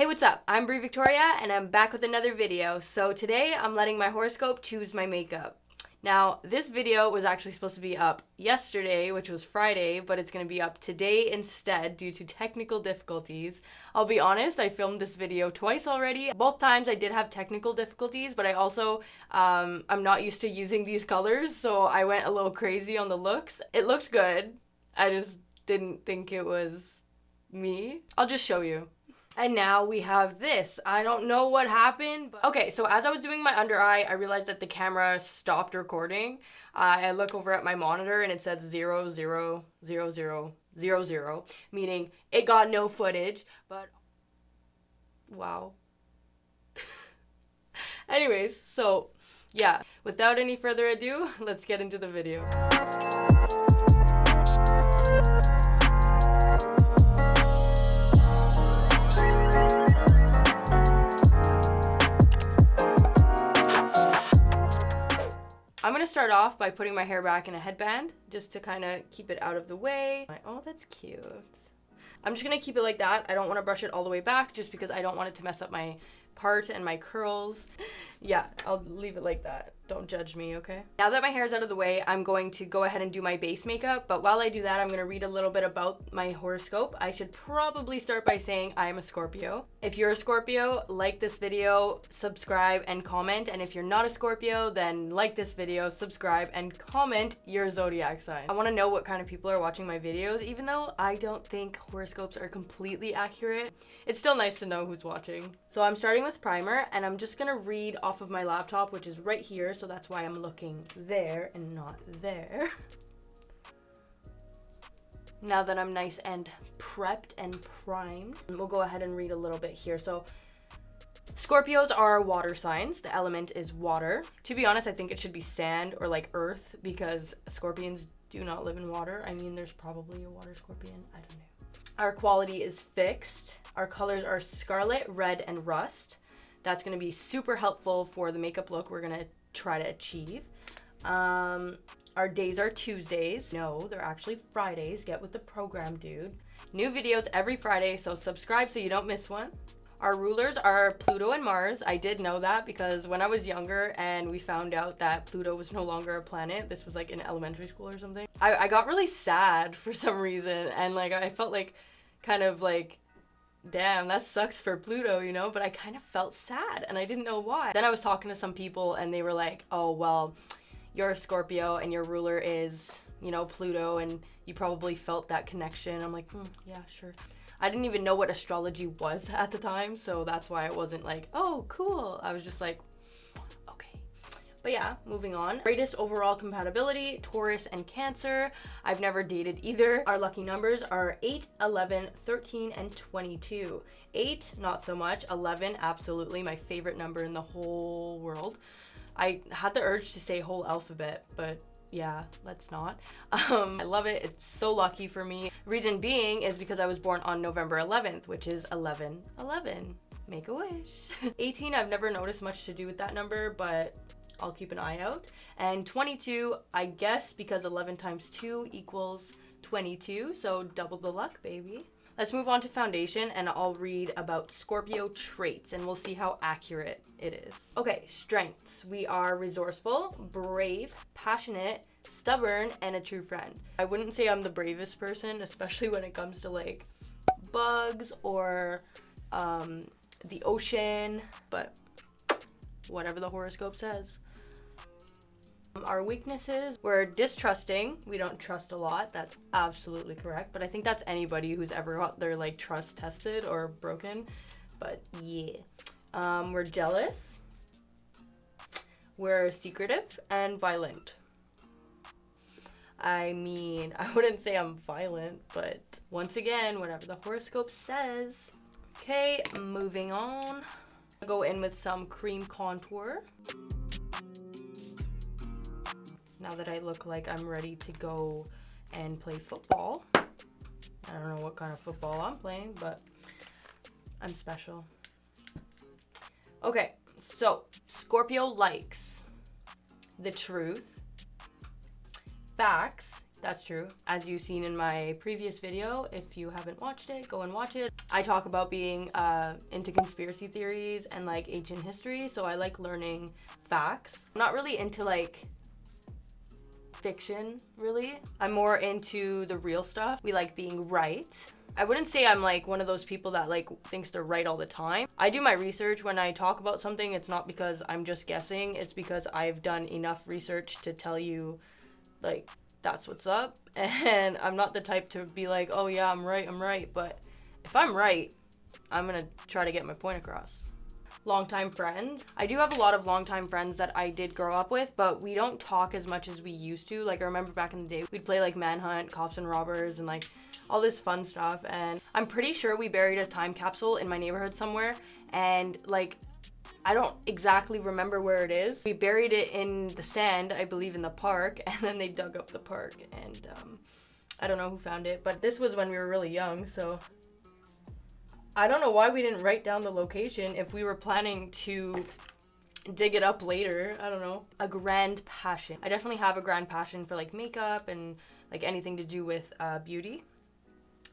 Hey, what's up? I'm Brie Victoria and I'm back with another video. So today I'm letting my horoscope choose my makeup. Now, this video was actually supposed to be up yesterday, which was Friday, but it's going to be up today instead due to technical difficulties. I'll be honest, I filmed this video twice already. Both times I did have technical difficulties, but I also, I'm not used to using these colors, so I went a little crazy on the looks. It looked good. I just didn't think it was me. I'll just show you. And now we have this. I don't know what happened. But... Okay, so as I was doing my under eye, I realized that the camera stopped recording. I look over at my monitor and it said 000000, meaning it got no footage, but wow. Anyways, so yeah, without any further ado, let's get into the video. I'm gonna start off by putting my hair back in a headband just to kind of keep it out of the way. Oh, that's cute. I'm just gonna keep it like that. I don't want to brush it all the way back just because I don't want it to mess up my part and my curls. Yeah, I'll leave it like that. Don't judge me, okay? Now that my hair's out of the way, I'm going to go ahead and do my base makeup. But while I do that, I'm going to read a little bit about my horoscope. I should probably start by saying I am a Scorpio. If you're a Scorpio, like this video, subscribe, and comment. And if you're not a Scorpio, then like this video, subscribe, and comment your zodiac sign. I want to know what kind of people are watching my videos. Even though I don't think horoscopes are completely accurate, it's still nice to know who's watching. So I'm starting with primer, and I'm just going to read off of my laptop, which is right here. So that's why I'm looking there and not there. Now that I'm nice and prepped and primed, we'll go ahead and read a little bit here. So Scorpios are water signs. The element is water. To be honest, I think it should be sand or like earth because scorpions do not live in water. I mean, there's probably a water scorpion. I don't know. Our quality is fixed. Our colors are scarlet, red, and rust. That's going to be super helpful for the makeup look we're going to try to achieve. Our days are Tuesdays. No, they're actually Fridays. Get with the program, dude. New videos every Friday, so subscribe so you don't miss one. Our rulers are Pluto and Mars. I did know that because when I was younger and we found out that Pluto was no longer a planet, this was like in elementary school or something, I got really sad for some reason, and like I felt like kind of like, damn, that sucks for Pluto, you know, but I kind of felt sad and I didn't know why. Then I was talking to some people and they were like, oh, well, you're a Scorpio and your ruler is, you know, Pluto, and you probably felt that connection. I'm like, yeah, sure. I didn't even know what astrology was at the time, so that's why it wasn't like, oh, cool. I was just like, okay. But yeah, moving on. Greatest overall compatibility, Taurus and Cancer. I've never dated either. Our lucky numbers are 8, 11, 13, and 22. 8, not so much. 11, absolutely my favorite number in the whole world. I had the urge to say whole alphabet, but yeah, let's not. I love it. It's so lucky for me. Reason being is because I was born on November 11th, which is 11/11. Make a wish. 18, I've never noticed much to do with that number, but I'll keep an eye out. And 22, I guess because 11 times 2 equals 22, so double the luck, baby. Let's move on to foundation, and I'll read about Scorpio traits, and we'll see how accurate it is. Okay, strengths. We are resourceful, brave, passionate, stubborn, and a true friend. I wouldn't say I'm the bravest person, especially when it comes to like bugs or the ocean, but whatever the horoscope says. Our weaknesses, we're distrusting. We don't trust a lot. That's absolutely correct. But I think that's anybody who's ever got their like trust tested or broken. But yeah. We're jealous. We're secretive and violent. I mean, I wouldn't say I'm violent, but once again, whatever the horoscope says. Okay, moving on. I'll go in with some cream contour. Now that I look like I'm ready to go and play football. I don't know what kind of football I'm playing, but I'm special. Okay, so Scorpio likes the truth, facts, that's true, as you've seen in my previous video. If you haven't watched it, go and watch it. I talk about being into conspiracy theories and like ancient history, so I like learning facts. I'm not really into like fiction, really. I'm more into the real stuff. We like being right. I wouldn't say I'm like one of those people that like thinks they're right all the time. I do my research when I talk about something. It's not because I'm just guessing. It's because I've done enough research to tell you like that's what's up. And I'm not the type to be like, oh yeah, I'm right. But if I'm right, I'm gonna try to get my point across. Longtime friends. I do have a lot of longtime friends that I did grow up with, but we don't talk as much as we used to. Like I remember back in the day, we'd play like Manhunt, Cops and Robbers, and like all this fun stuff. And I'm pretty sure we buried a time capsule in my neighborhood somewhere. And like, I don't exactly remember where it is. We buried it in the sand, I believe in the park, and then they dug up the park. And I don't know who found it, but this was when we were really young, so I don't know why we didn't write down the location if we were planning to dig it up later. I don't know. A grand passion. I definitely have a grand passion for like makeup and like anything to do with beauty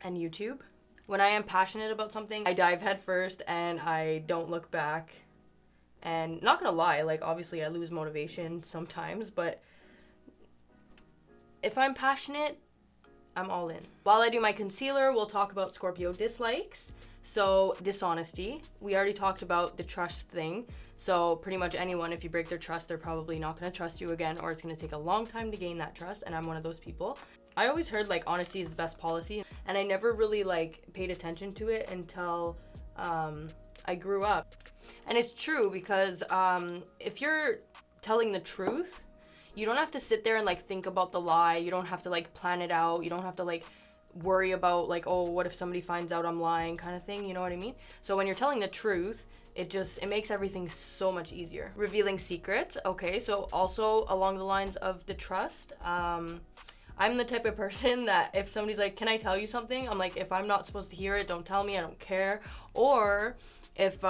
and YouTube. When I am passionate about something, I dive head first and I don't look back. And not gonna lie, like obviously I lose motivation sometimes, but if I'm passionate, I'm all in. While I do my concealer, we'll talk about Scorpio dislikes. So dishonesty. We already talked about the trust thing. So pretty much anyone, if you break their trust, they're probably not going to trust you again, or it's going to take a long time to gain that trust. And I'm one of those people. I always heard like honesty is the best policy, and I never really like paid attention to it until I grew up. And it's true because if you're telling the truth, you don't have to sit there and like think about the lie. You don't have to like plan it out. You don't have to like worry about like, oh, what if somebody finds out I'm lying kind of thing, you know what I mean? So when you're telling the truth, it makes everything so much easier. Revealing secrets. Okay, so also along the lines of the trust, I'm the type of person that if somebody's like, can I tell you something? I'm like, if I'm not supposed to hear it, don't tell me, I don't care. Or if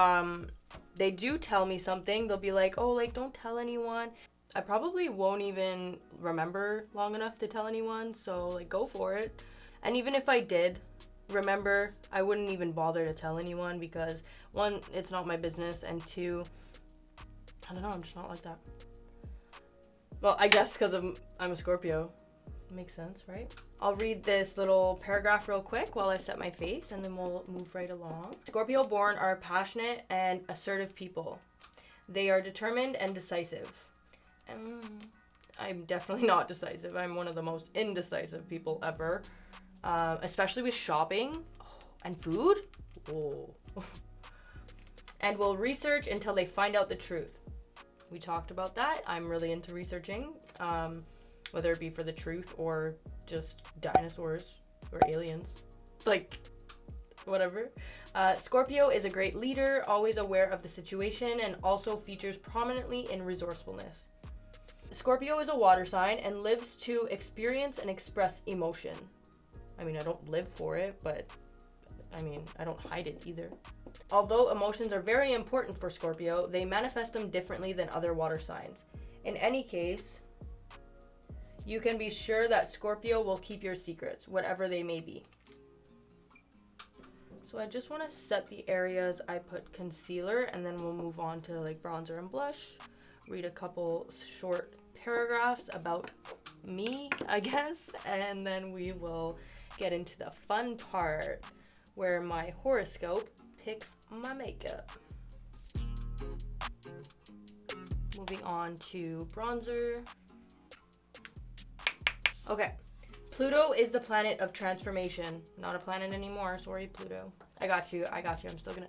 they do tell me something, they'll be like, oh, like don't tell anyone. I probably won't even remember long enough to tell anyone, so like go for it. And even if I did remember, I wouldn't even bother to tell anyone because one, it's not my business, and two, I don't know, I'm just not like that. Well, I guess because I'm a Scorpio. Makes sense, right? I'll read this little paragraph real quick while I set my face, and then we'll move right along. Scorpio born are passionate and assertive people. They are determined and decisive. I'm definitely not decisive. I'm one of the most indecisive people ever. Especially with shopping and food. Oh. And will research until they find out the truth. We talked about that. I'm really into researching, whether it be for the truth or just dinosaurs or aliens, like whatever. Scorpio is a great leader, always aware of the situation, and also features prominently in resourcefulness. Scorpio is a water sign and lives to experience and express emotion. I mean, I don't live for it, but I mean, I don't hide it either. Although emotions are very important for Scorpio, they manifest them differently than other water signs. In any case, you can be sure that Scorpio will keep your secrets, whatever they may be. So I just want to set the areas I put concealer, and then we'll move on to like bronzer and blush. Read a couple short paragraphs about me, I guess, and then we will get into the fun part where my horoscope picks my makeup. Moving on to bronzer. Okay, Pluto is the planet of transformation. Not a planet anymore, sorry Pluto. I got you, I'm still gonna,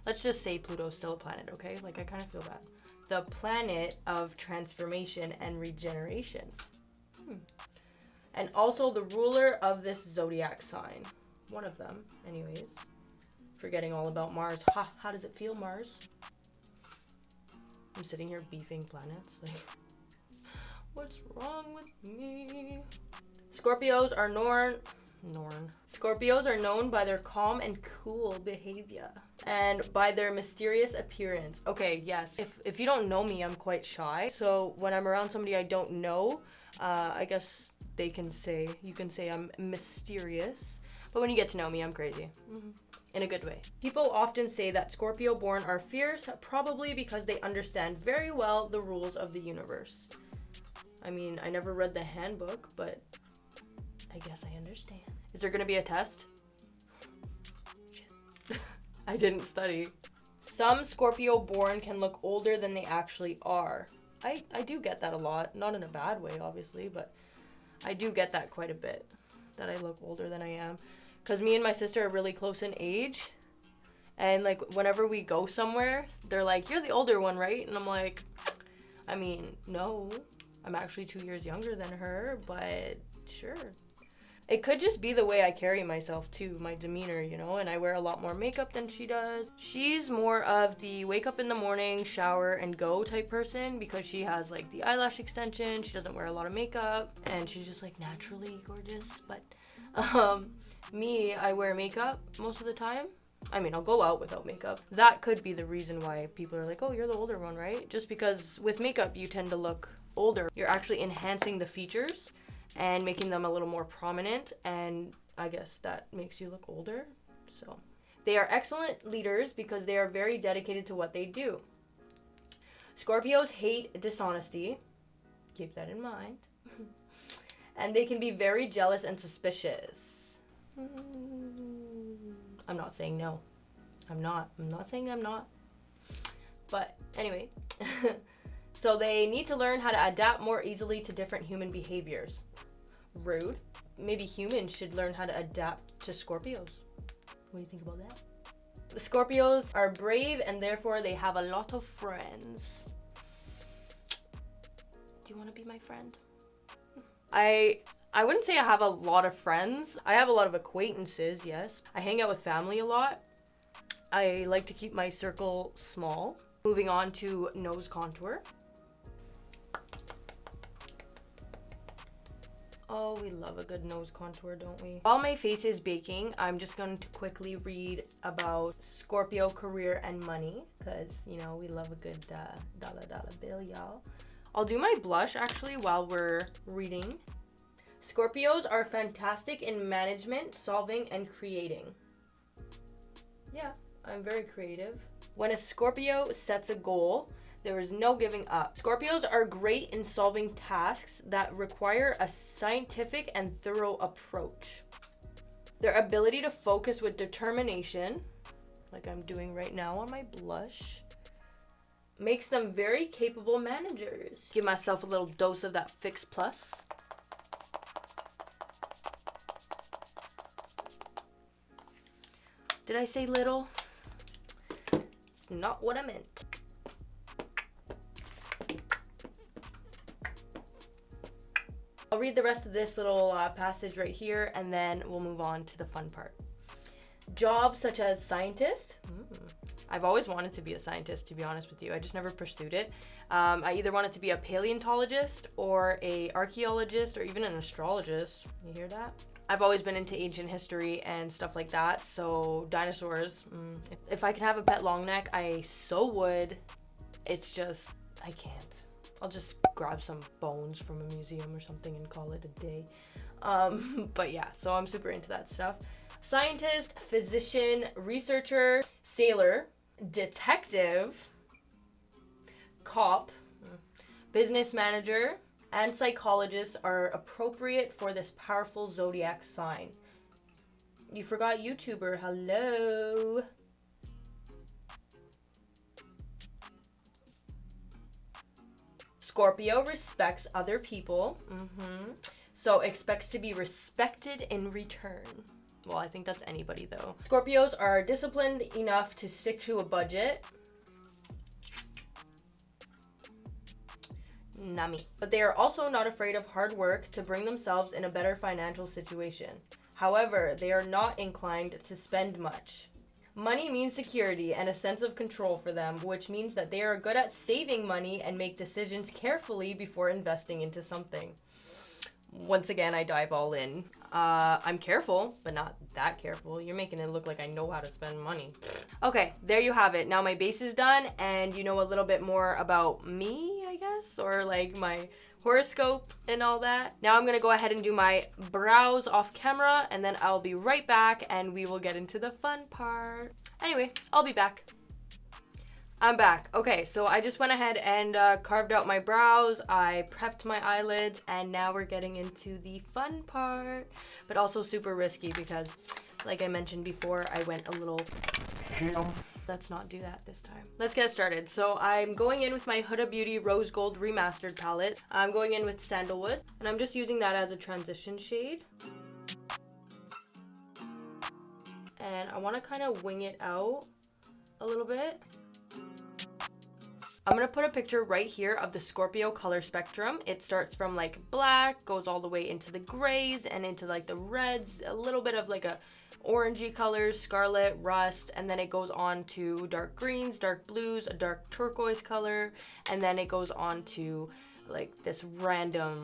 let's just say Pluto's still a planet, okay? Like I kind of feel bad. The planet of transformation and regeneration. And also the ruler of this zodiac sign. One of them, anyways. Forgetting all about Mars. How does it feel, Mars? I'm sitting here beefing planets. Like, what's wrong with me? Scorpios are Scorpios are known by their calm and cool behavior and by their mysterious appearance. Okay, yes. If you don't know me, I'm quite shy. So when I'm around somebody I don't know, I guess you can say I'm mysterious. But when you get to know me, I'm crazy. in a good way. People often say that Scorpio born are fierce, probably because they understand very well the rules of the universe. I mean, I never read the handbook, but I guess I understand. Is there gonna be a test? Shit. I didn't study. Some Scorpio born can look older than they actually are. I do get that a lot. Not in a bad way, obviously, but I do get that quite a bit. That I look older than I am. Because me and my sister are really close in age. And, like, whenever we go somewhere, they're like, you're the older one, right? And I'm like, I mean, no. I'm actually 2 years younger than her, but sure. It could just be the way I carry myself too, my demeanor, you know, and I wear a lot more makeup than she does. She's more of the wake up in the morning, shower, and go type person because she has like the eyelash extension, she doesn't wear a lot of makeup, and she's just like naturally gorgeous. But me, I wear makeup most of the time. I mean, I'll go out without makeup. That could be the reason why people are like, oh, you're the older one, right? Just because with makeup, you tend to look older. You're actually enhancing the features and making them a little more prominent, and I guess that makes you look older. So they are excellent leaders because they are very dedicated to what they do. Scorpios hate dishonesty. Keep that in mind. And they can be very jealous and suspicious. I'm not saying no. I'm not saying I'm not. But anyway. So they need to learn how to adapt more easily to different human behaviors. Rude. Maybe humans should learn how to adapt to Scorpios. What do you think about that? The Scorpios are brave and therefore they have a lot of friends. Do you want to be my friend? I wouldn't say I have a lot of friends. I have a lot of acquaintances, yes. I hang out with family a lot. I like to keep my circle small. Moving on to nose contour. Oh, we love a good nose contour, don't we? While my face is baking, I'm just going to quickly read about Scorpio career and money, because, you know, we love a good dollar bill, y'all. I'll do my blush, actually, while we're reading. Scorpios are fantastic in management, solving, and creating. Yeah, I'm very creative. When a Scorpio sets a goal, there is no giving up. Scorpios are great in solving tasks that require a scientific and thorough approach. Their ability to focus with determination, like I'm doing right now on my blush, makes them very capable managers. Give myself a little dose of that Fix Plus. Did I say little? It's not what I meant. I'll read the rest of this little passage right here, and then we'll move on to the fun part. Jobs such as scientist. I've always wanted to be a scientist, to be honest with you. I just never pursued it. I either wanted to be a paleontologist or a archaeologist or even an astrologist. You hear that? I've always been into ancient history and stuff like that. So dinosaurs. If I can have a pet long neck, I so would. It's just, I can't. I'll just grab some bones from a museum or something and call it a day. But yeah, so I'm super into that stuff. Scientist, physician, researcher, sailor, detective, cop, business manager, and psychologist are appropriate for this powerful zodiac sign. You forgot YouTuber. Hello. Scorpio respects other people. So expects to be respected in return. Well, I think that's anybody though. Scorpios are disciplined enough to stick to a budget. Nami. But they are also not afraid of hard work to bring themselves in a better financial situation. However, they are not inclined to spend much. Money means security and a sense of control for them, which means that they are good at saving money and make decisions carefully before investing into something. Once again, I dive all in. I'm careful, but not that careful. You're making it look like I know how to spend money. Okay, there you have it. Now my base is done and you know a little bit more about me, I guess, or like my horoscope and all that. Now I'm gonna go ahead and do my brows off camera, and then I'll be right back and we will get into the fun part. Anyway, I'll be back. I'm back. Okay, so I just went ahead and carved out my brows. I prepped my eyelids, and now we're getting into the fun part, but also super risky because, like I mentioned before, I went a little ham. Let's not do that this time. Let's get started. So I'm going in with my Huda Beauty Rose Gold Remastered palette. I'm going in with Sandalwood, and I'm just using that as a transition shade. And I want to kind of wing it out a little bit. I'm going to put a picture right here of the Scorpio Colour Spectrum. It starts from like black, goes all the way into the grays and into like the reds, a little bit of like a orangey colors, scarlet, rust, and then it goes on to dark greens, dark blues, a dark turquoise color, and then it goes on to like this random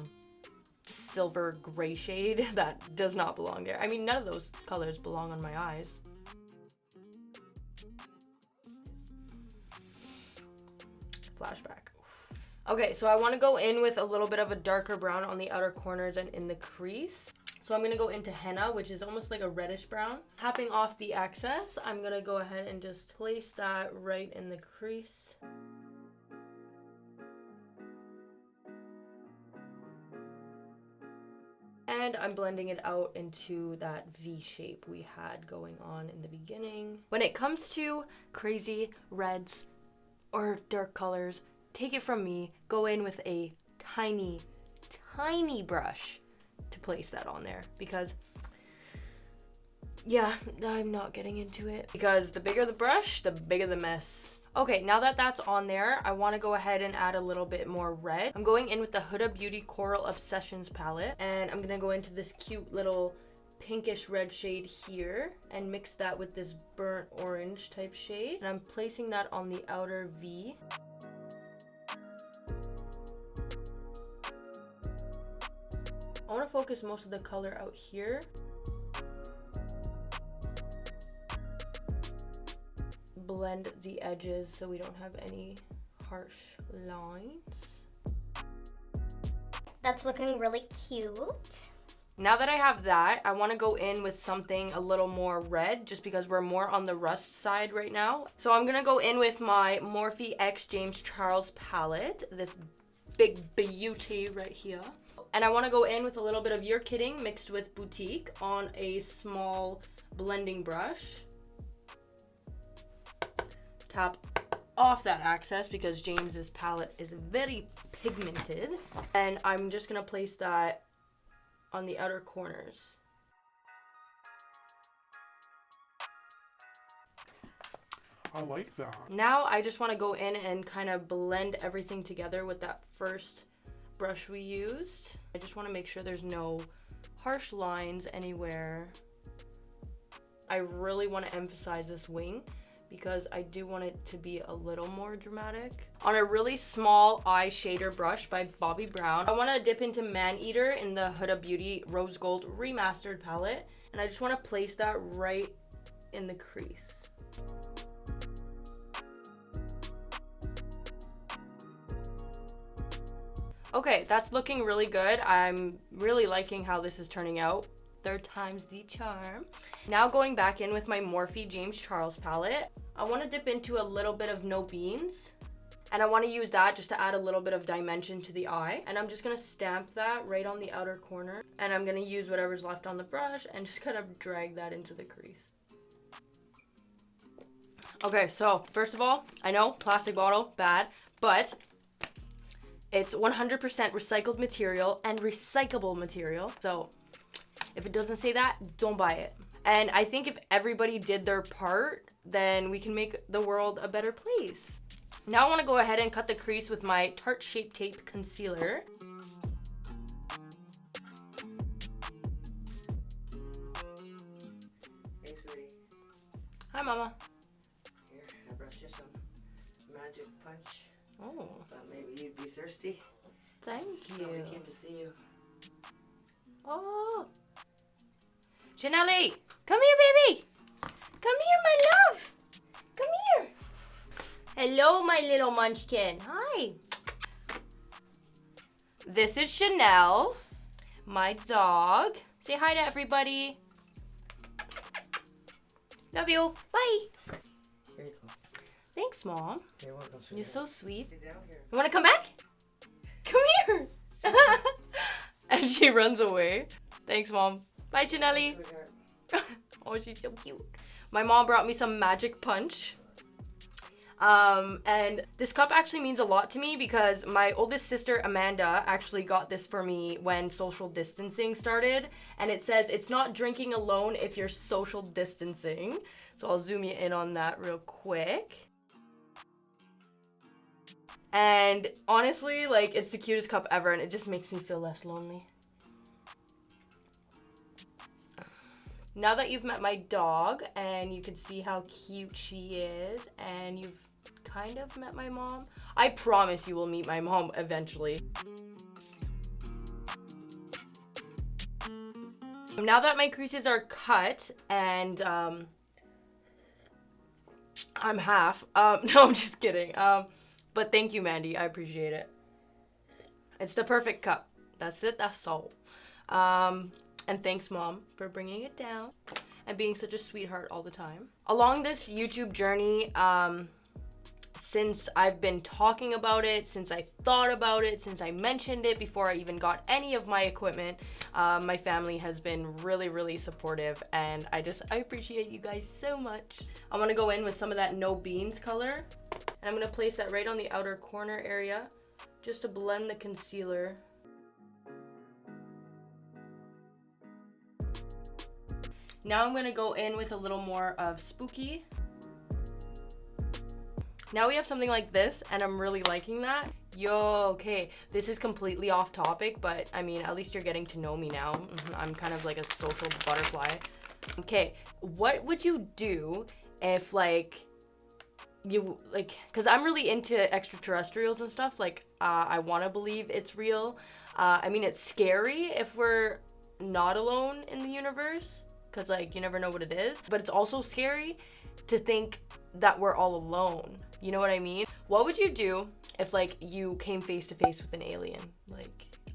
silver gray shade that does not belong there. I mean, none of those colors belong on my eyes. Flashback. Okay, so I want to go in with a little bit of a darker brown on the outer corners and in the crease. So I'm going to go into henna, which is almost like a reddish brown. Tapping off the excess, I'm going to go ahead and just place that right in the crease. And I'm blending it out into that V shape we had going on in the beginning. When it comes to crazy reds or dark colors, take it from me, go in with a tiny, tiny brush to place that on there, because yeah, I'm not getting into it, because the bigger the brush, the bigger the mess. Okay, now that that's on there, I want to go ahead and add a little bit more red. I'm going in with the Huda Beauty Coral Obsessions palette, and I'm going to go into this cute little pinkish red shade here and mix that with this burnt orange type shade, and I'm placing that on the outer V. I want to focus most of the color out here. Blend the edges so we don't have any harsh lines. That's looking really cute. Now that I have that, I want to go in with something a little more red, just because we're more on the rust side right now. So I'm going to go in with my Morphe X James Charles palette, this big beauty right here. And I want to go in with a little bit of You're Kidding mixed with Boutique on a small blending brush. Tap off that excess because James's palette is very pigmented. And I'm just going to place that on the outer corners. I like that. Now I just want to go in and kind of blend everything together with that first brush we used. I just want to make sure there's no harsh lines anywhere. I really want to emphasize this wing because I do want it to be a little more dramatic. On a really small eye shader brush by Bobbi Brown, I want to dip into Maneater in the Huda Beauty Rose Gold Remastered palette, and I just want to place that right in the crease. Okay, that's looking really good. I'm really liking how this is turning out. Third time's the charm. Now going back in with my Morphe James Charles palette, I want to dip into a little bit of No Beans, and I want to use that just to add a little bit of dimension to the eye. And I'm just going to stamp that right on the outer corner, and I'm going to use whatever's left on the brush and just kind of drag that into the crease. Okay, so first of all, I know plastic bottle, bad, but it's 100% recycled material and recyclable material. So if it doesn't say that, don't buy it. And I think if everybody did their part, then we can make the world a better place. Now I want to go ahead and cut the crease with my Tarte Shape Tape Concealer. Hey, sweetie. Hi, Mama. Here, I brought you some magic punch. Oh, Thought maybe you'd be thirsty. thank So you. we came to see you. Oh. Janelle, come here, baby. Come here, my love. Come here. Hello, my little munchkin. Hi. This is Chanel, my dog. Say hi to everybody. Love you. Bye. Here you go. Thanks, Mom. You're welcome, You're sweetheart. so sweet. Sit down here. You want to come back? Come here. And she runs away. Thanks, Mom. Bye, Chanelli. Sweetheart. Oh, she's so cute. My mom brought me some magic punch. And this cup actually means a lot to me because my oldest sister, Amanda, actually got this for me when social distancing started. And it says, it's not drinking alone if you're social distancing. So I'll zoom you in on that real quick. And honestly, like, it's the cutest cup ever and it just makes me feel less lonely. Now that you've met my dog and you can see how cute she is and you've kind of met my mom, I promise you will meet my mom eventually. Now that my creases are cut and I'm half, no, I'm just kidding. But thank you, Mandy, I appreciate it. It's the perfect cup. That's it, that's all. And thanks, Mom, for bringing it down and being such a sweetheart all the time. Along this YouTube journey, since I've been talking about it, since I thought about it, since I mentioned it before I even got any of my equipment, my family has been really, really supportive, and I appreciate you guys so much. I want to go in with some of that No Beans color, and I'm going to place that right on the outer corner area just to blend the concealer. Now I'm gonna go in with a little more of Spooky. Now we have something like this, and I'm really liking that. Yo, okay, this is completely off topic, but I mean, at least you're getting to know me now. I'm kind of like a social butterfly. Okay, what would you do if because I'm really into extraterrestrials and stuff, I want to believe it's real. I mean, it's scary if we're not alone in the universe, because you never know what it is, but it's also scary to think that we're all alone. You know what I mean? What would you do if you came face to face with an alien?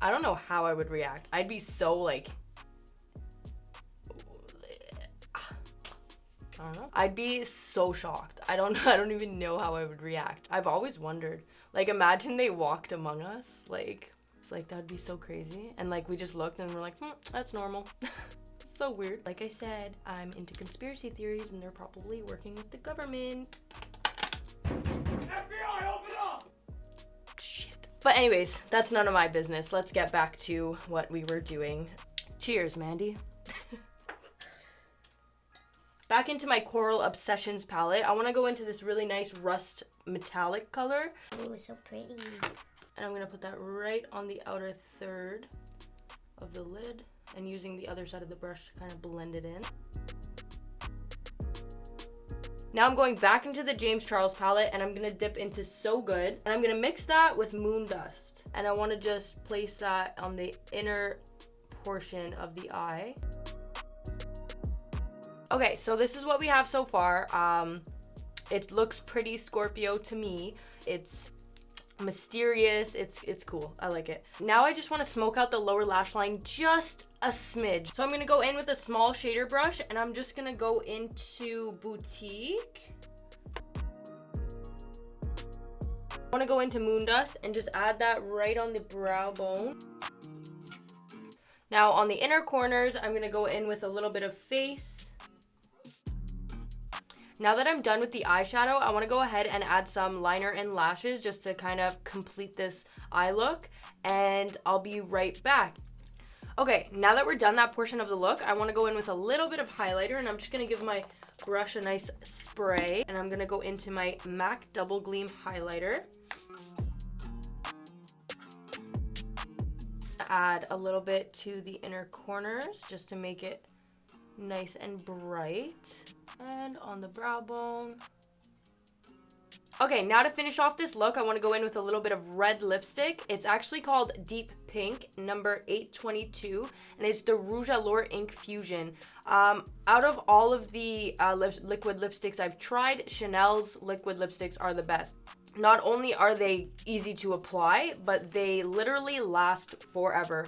I don't know how I would react. I'd be so I don't know. I'd be so shocked. I don't even know how I would react. I've always wondered. Imagine they walked among us. That'd be so crazy. And we just looked and we're like, that's normal. So weird. Like I said, I'm into conspiracy theories and they're probably working with the government. FBI, open up! Shit. But anyways, that's none of my business. Let's get back to what we were doing. Cheers, Mandy. Back into my Coral Obsessions palette. I want to go into this really nice rust metallic color. Ooh, so pretty. And I'm going to put that right on the outer third of the lid. And using the other side of the brush to kind of blend it in. Now I'm going back into the James Charles palette and I'm going to dip into So Good. And I'm going to mix that with Moon Dust. And I want to just place that on the inner portion of the eye. Okay, so this is what we have so far. It looks pretty Scorpio to me. It's mysterious. It's cool. I like it. Now I just want to smoke out the lower lash line just a smidge. So I'm going to go in with a small shader brush and I'm just going to go into Boutique. I want to go into Moon Dust and just add that right on the brow bone. Now on the inner corners, I'm going to go in with a little bit of Face. Now that I'm done with the eyeshadow, I want to go ahead and add some liner and lashes just to kind of complete this eye look, and I'll be right back. Okay, now that we're done that portion of the look, I want to go in with a little bit of highlighter, and I'm just going to give my brush a nice spray, and I'm going to go into my MAC Double Gleam highlighter. Add a little bit to the inner corners just to make it nice and bright. And on the brow bone. Okay, now to finish off this look, I want to go in with a little bit of red lipstick. It's actually called Deep Pink, number 822, and it's the Rouge Allure Ink Fusion. Out of all of the liquid lipsticks I've tried, Chanel's liquid lipsticks are the best. Not only are they easy to apply, but they literally last forever.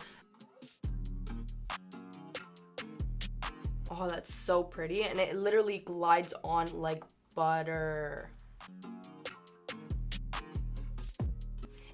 Oh, that's so pretty. And it literally glides on like butter.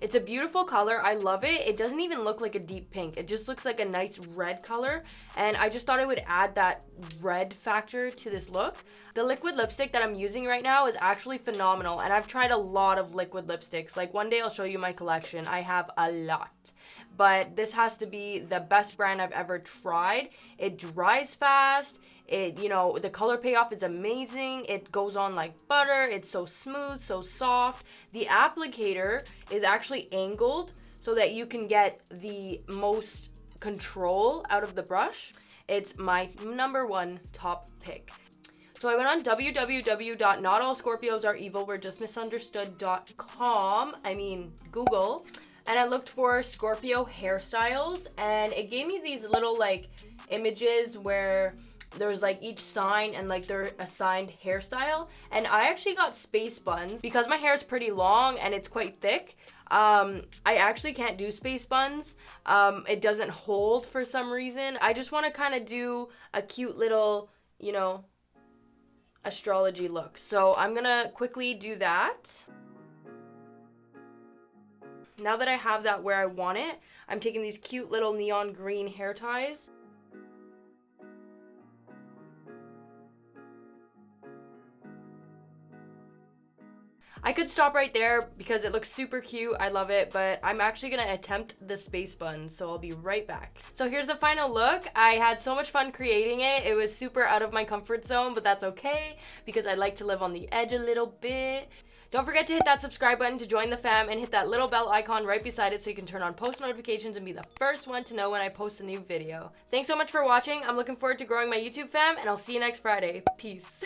It's a beautiful color. I love it. It doesn't even look like a deep pink. It just looks like a nice red color. And I just thought I would add that red factor to this look. The liquid lipstick that I'm using right now is actually phenomenal. And I've tried a lot of liquid lipsticks. Like one day I'll show you my collection. I have a lot. But this has to be the best brand I've ever tried. It dries fast. The color payoff is amazing. It goes on like butter. It's so smooth, so soft. The applicator is actually angled so that you can get the most control out of the brush. It's my #1 top pick. So I went on www.notalscorpios-are-evil-we're-just-misunderstood.com. Google. And I looked for Scorpio hairstyles, and it gave me these little like images where there's like each sign and like their assigned hairstyle. And I actually got space buns because my hair is pretty long and it's quite thick. I actually can't do space buns. It doesn't hold for some reason. I just want to kind of do a cute little, astrology look. So I'm gonna quickly do that. Now that I have that where I want it, I'm taking these cute little neon green hair ties. I could stop right there because it looks super cute. I love it, but I'm actually going to attempt the space buns, so I'll be right back. So here's the final look. I had so much fun creating it. It was super out of my comfort zone, but that's okay because I like to live on the edge a little bit. Don't forget to hit that subscribe button to join the fam and hit that little bell icon right beside it so you can turn on post notifications and be the first one to know when I post a new video. Thanks so much for watching. I'm looking forward to growing my YouTube fam, and I'll see you next Friday. Peace.